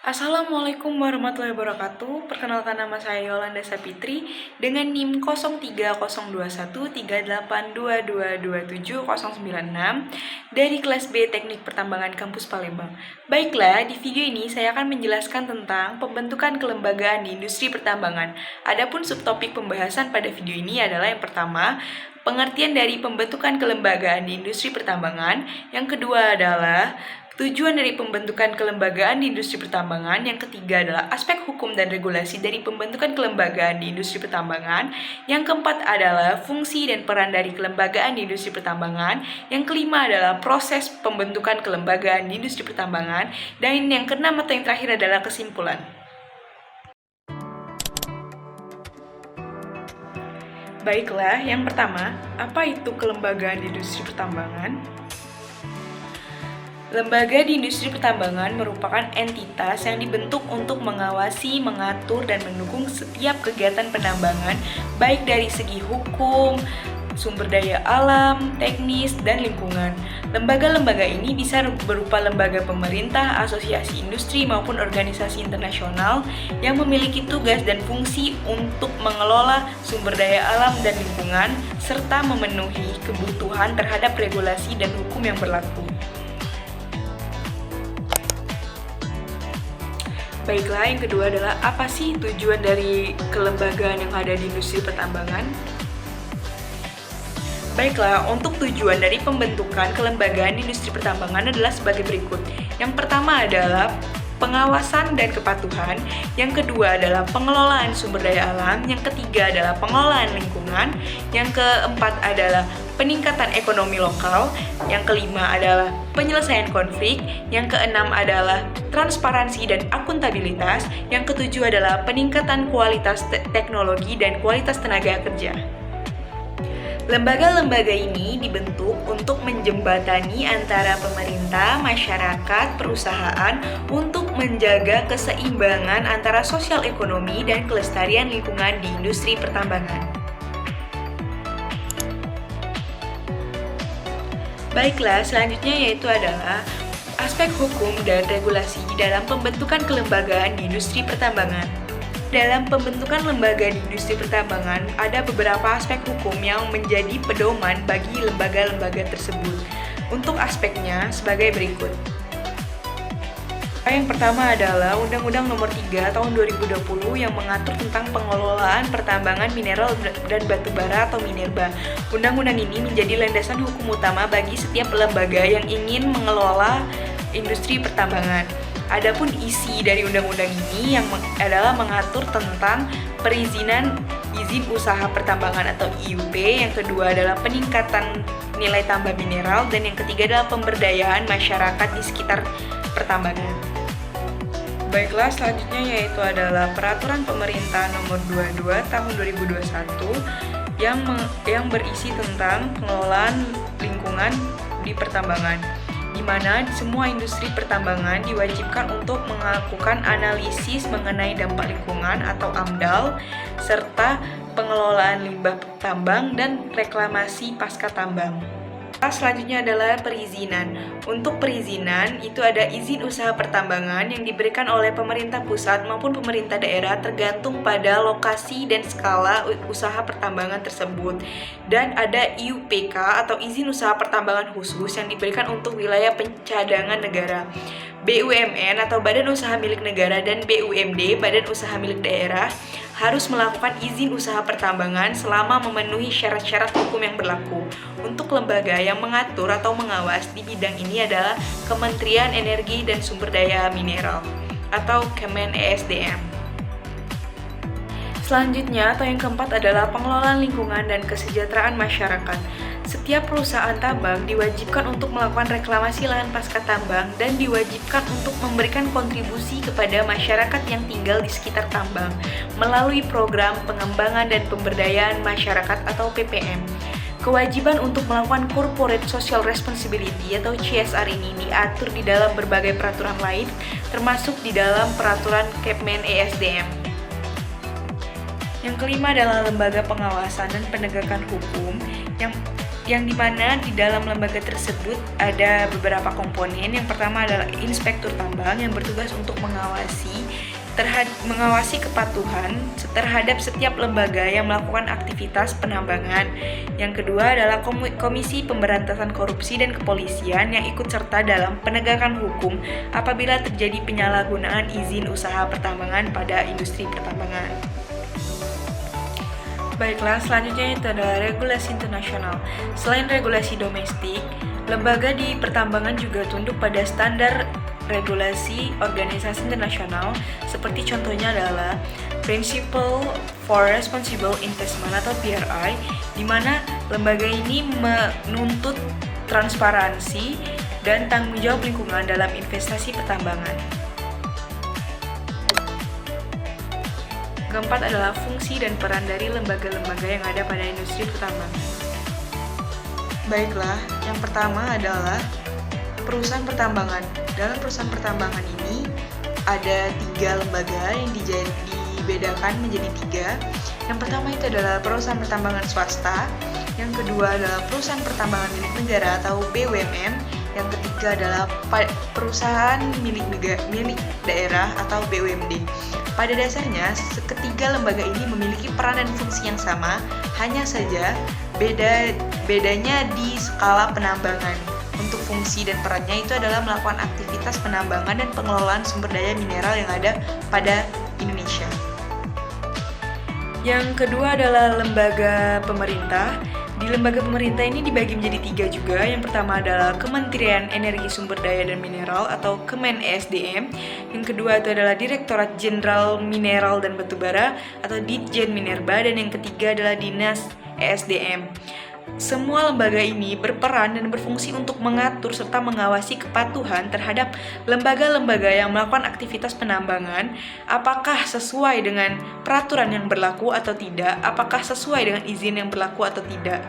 Assalamualaikum warahmatullahi wabarakatuh. Perkenalkan, nama saya Yolanda Sapitri dengan NIM 03021382227096 dari kelas B Teknik Pertambangan Kampus Palembang. Baiklah, di video ini saya akan menjelaskan tentang pembentukan kelembagaan di industri pertambangan. Adapun subtopik pembahasan pada video ini adalah yang pertama, pengertian dari pembentukan kelembagaan di industri pertambangan. Yang kedua adalah tujuan dari pembentukan kelembagaan di industri pertambangan. Yang ketiga adalah aspek hukum dan regulasi dari pembentukan kelembagaan di industri pertambangan. Yang keempat adalah fungsi dan peran dari kelembagaan di industri pertambangan. Yang kelima adalah proses pembentukan kelembagaan di industri pertambangan. Dan yang keenam atau yang terakhir adalah kesimpulan. Baiklah, yang pertama, apa itu kelembagaan di industri pertambangan? Lembaga di industri pertambangan merupakan entitas yang dibentuk untuk mengawasi, mengatur, dan mendukung setiap kegiatan penambangan, baik dari segi hukum, sumber daya alam, teknis, dan lingkungan. Lembaga-lembaga ini bisa berupa lembaga pemerintah, asosiasi industri, maupun organisasi internasional yang memiliki tugas dan fungsi untuk mengelola sumber daya alam dan lingkungan, serta memenuhi kebutuhan terhadap regulasi dan hukum yang berlaku. Baiklah, yang kedua adalah apa sih tujuan dari kelembagaan yang ada di industri pertambangan? Baiklah, untuk tujuan dari pembentukan kelembagaan di industri pertambangan adalah sebagai berikut. Yang pertama adalah pengawasan dan kepatuhan, yang kedua adalah pengelolaan sumber daya alam, yang ketiga adalah pengelolaan lingkungan, yang keempat adalah peningkatan ekonomi lokal, yang kelima adalah penyelesaian konflik, yang keenam adalah transparansi dan akuntabilitas, yang ketujuh adalah peningkatan kualitas teknologi dan kualitas tenaga kerja. Lembaga-lembaga ini dibentuk untuk menjembatani antara pemerintah, masyarakat, perusahaan untuk menjaga keseimbangan antara sosial ekonomi dan kelestarian lingkungan di industri pertambangan. Baiklah, selanjutnya yaitu adalah aspek hukum dan regulasi dalam pembentukan kelembagaan di industri pertambangan. Dalam pembentukan lembaga di industri pertambangan, ada beberapa aspek hukum yang menjadi pedoman bagi lembaga-lembaga tersebut. Untuk aspeknya sebagai berikut. Yang pertama adalah Undang-Undang Nomor 3 Tahun 2020 yang mengatur tentang pengelolaan pertambangan mineral dan batu bara atau Minerba. Undang-undang ini menjadi landasan hukum utama bagi setiap lembaga yang ingin mengelola industri pertambangan. Adapun isi dari undang-undang ini yang adalah mengatur tentang perizinan izin usaha pertambangan atau IUP, yang kedua adalah peningkatan nilai tambah mineral, dan yang ketiga adalah pemberdayaan masyarakat di sekitar pertambangan. Baiklah, selanjutnya yaitu adalah Peraturan Pemerintah Nomor 22 Tahun 2021 yang berisi tentang pengelolaan lingkungan di pertambangan, di mana semua industri pertambangan diwajibkan untuk melakukan analisis mengenai dampak lingkungan atau AMDAL, serta pengelolaan limbah tambang dan reklamasi pasca tambang. Selanjutnya adalah perizinan. Untuk perizinan, itu ada izin usaha pertambangan yang diberikan oleh pemerintah pusat maupun pemerintah daerah tergantung pada lokasi dan skala usaha pertambangan tersebut. Dan ada IUPK atau izin usaha pertambangan khusus yang diberikan untuk wilayah pencadangan negara. BUMN atau Badan Usaha Milik Negara dan BUMD, Badan Usaha Milik Daerah, harus melakukan izin usaha pertambangan selama memenuhi syarat-syarat hukum yang berlaku. Untuk lembaga yang mengatur atau mengawas di bidang ini adalah Kementerian Energi dan Sumber Daya Mineral atau Kemen-ESDM. Selanjutnya atau yang keempat adalah pengelolaan lingkungan dan kesejahteraan masyarakat. Setiap perusahaan tambang diwajibkan untuk melakukan reklamasi lahan pasca tambang dan diwajibkan untuk memberikan kontribusi kepada masyarakat yang tinggal di sekitar tambang melalui program pengembangan dan pemberdayaan masyarakat atau PPM. Kewajiban untuk melakukan Corporate Social Responsibility atau CSR ini diatur di dalam berbagai peraturan lain, termasuk di dalam peraturan Kemen-ESDM. Yang kelima adalah lembaga pengawasan dan penegakan hukum yang yang dimana di dalam lembaga tersebut ada beberapa komponen. Yang pertama adalah inspektur tambang yang bertugas untuk mengawasi kepatuhan terhadap setiap lembaga yang melakukan aktivitas penambangan. Yang kedua adalah Komisi Pemberantasan Korupsi dan Kepolisian yang ikut serta dalam penegakan hukum apabila terjadi penyalahgunaan izin usaha pertambangan pada industri pertambangan. Baiklah, selanjutnya itu adalah regulasi internasional. Selain regulasi domestik, lembaga di pertambangan juga tunduk pada standar regulasi organisasi internasional, seperti contohnya adalah Principle for Responsible Investment atau PRI, di mana lembaga ini menuntut transparansi dan tanggung jawab lingkungan dalam investasi pertambangan. Keempat adalah fungsi dan peran dari lembaga-lembaga yang ada pada industri pertambangan. Baiklah, yang pertama adalah perusahaan pertambangan. Dalam perusahaan pertambangan ini ada 3 lembaga yang dibedakan menjadi 3. Yang pertama itu adalah perusahaan pertambangan swasta, yang kedua adalah perusahaan pertambangan milik negara atau BUMN, yang ketiga adalah perusahaan milik daerah atau BUMD. Pada dasarnya, ketiga lembaga ini memiliki peran dan fungsi yang sama, hanya saja bedanya di skala penambangan. Untuk fungsi dan perannya itu adalah melakukan aktivitas penambangan dan pengelolaan sumber daya mineral yang ada pada Indonesia. Yang kedua adalah lembaga pemerintah. Di lembaga pemerintah ini dibagi menjadi 3 juga. Yang pertama adalah Kementerian Energi Sumber Daya dan Mineral atau Kemen ESDM. Yang kedua itu adalah Direktorat Jenderal Mineral dan Batubara atau Ditjen Minerba, dan yang ketiga adalah Dinas ESDM. Semua lembaga ini berperan dan berfungsi untuk mengatur serta mengawasi kepatuhan terhadap lembaga-lembaga yang melakukan aktivitas penambangan, apakah sesuai dengan peraturan yang berlaku atau tidak, apakah sesuai dengan izin yang berlaku atau tidak.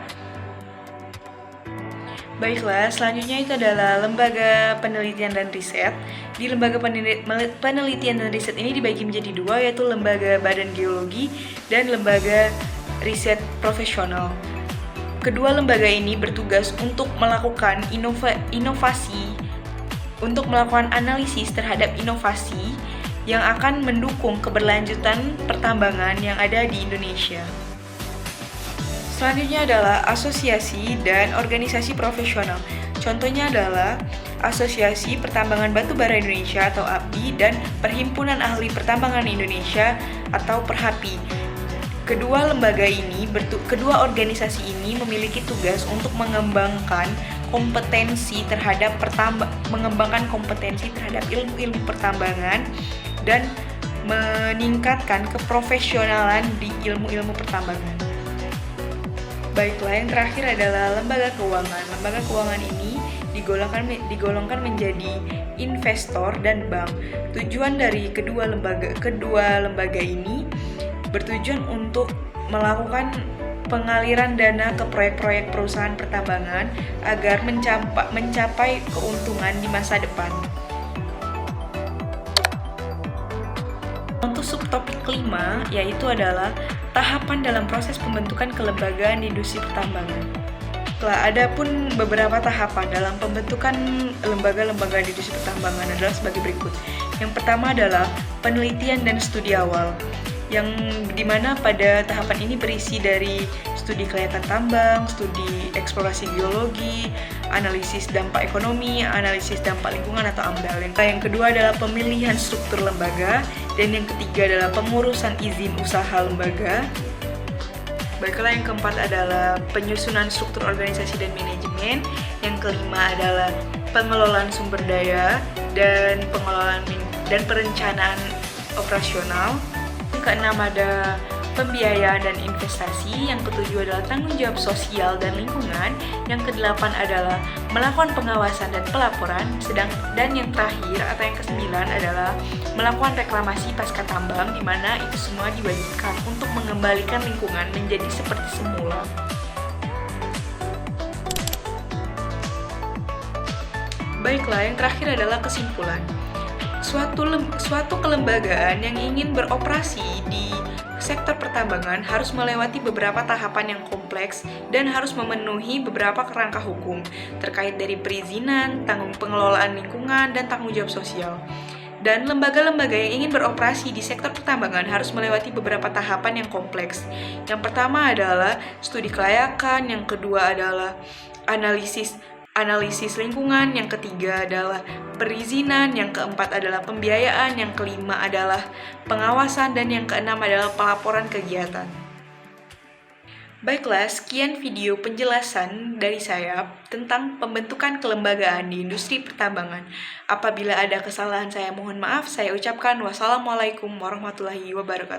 Baiklah, selanjutnya itu adalah lembaga penelitian dan riset. Di lembaga penelitian dan riset ini dibagi menjadi 2, yaitu lembaga badan geologi dan lembaga riset profesional. Kedua lembaga ini bertugas untuk melakukan inovasi, untuk melakukan analisis terhadap inovasi yang akan mendukung keberlanjutan pertambangan yang ada di Indonesia. Selanjutnya adalah asosiasi dan organisasi profesional. Contohnya adalah Asosiasi Pertambangan Batubara Indonesia atau API dan Perhimpunan Ahli Pertambangan Indonesia atau Perhapi. Kedua organisasi ini memiliki tugas untuk mengembangkan kompetensi terhadap ilmu-ilmu pertambangan dan meningkatkan keprofesionalan di ilmu-ilmu pertambangan. Baiklah, yang terakhir adalah lembaga keuangan. Lembaga keuangan ini digolongkan menjadi investor dan bank. Tujuan dari kedua lembaga ini bertujuan untuk melakukan pengaliran dana ke proyek-proyek perusahaan pertambangan agar mencapai keuntungan di masa depan. Untuk subtopik kelima, yaitu adalah tahapan dalam proses pembentukan kelembagaan di industri pertambangan. Ada pun beberapa tahapan dalam pembentukan lembaga-lembaga di industri pertambangan adalah sebagai berikut. Yang pertama adalah penelitian dan studi awal, yang dimana pada tahapan ini berisi dari studi kelihatan tambang, studi eksplorasi geologi, analisis dampak ekonomi, analisis dampak lingkungan atau AMDAL. Yang kedua adalah pemilihan struktur lembaga, dan yang ketiga adalah pengurusan izin usaha lembaga. Baiklah, yang keempat adalah penyusunan struktur organisasi dan manajemen. Yang kelima adalah pengelolaan sumber daya dan perencanaan operasional. Yang keenam ada pembiayaan dan investasi. Yang ketujuh adalah tanggung jawab sosial dan lingkungan. Yang kedelapan adalah melakukan pengawasan dan pelaporan. Dan yang terakhir atau yang kesembilan adalah melakukan reklamasi pasca tambang, di mana itu semua diwajibkan untuk mengembalikan lingkungan menjadi seperti semula. Baiklah, yang terakhir adalah kesimpulan. Suatu kelembagaan yang ingin beroperasi di sektor pertambangan harus melewati beberapa tahapan yang kompleks dan harus memenuhi beberapa kerangka hukum terkait dari perizinan, tanggung pengelolaan lingkungan, dan tanggung jawab sosial. Dan lembaga-lembaga yang ingin beroperasi di sektor pertambangan harus melewati beberapa tahapan yang kompleks. Yang pertama adalah studi kelayakan, yang kedua adalah analisis lingkungan, yang ketiga adalah perizinan, yang keempat adalah pembiayaan, yang kelima adalah pengawasan, dan yang keenam adalah pelaporan kegiatan. Baiklah, sekian video penjelasan dari saya tentang pembentukan kelembagaan di industri pertambangan. Apabila ada kesalahan saya mohon maaf, saya ucapkan wassalamualaikum warahmatullahi wabarakatuh.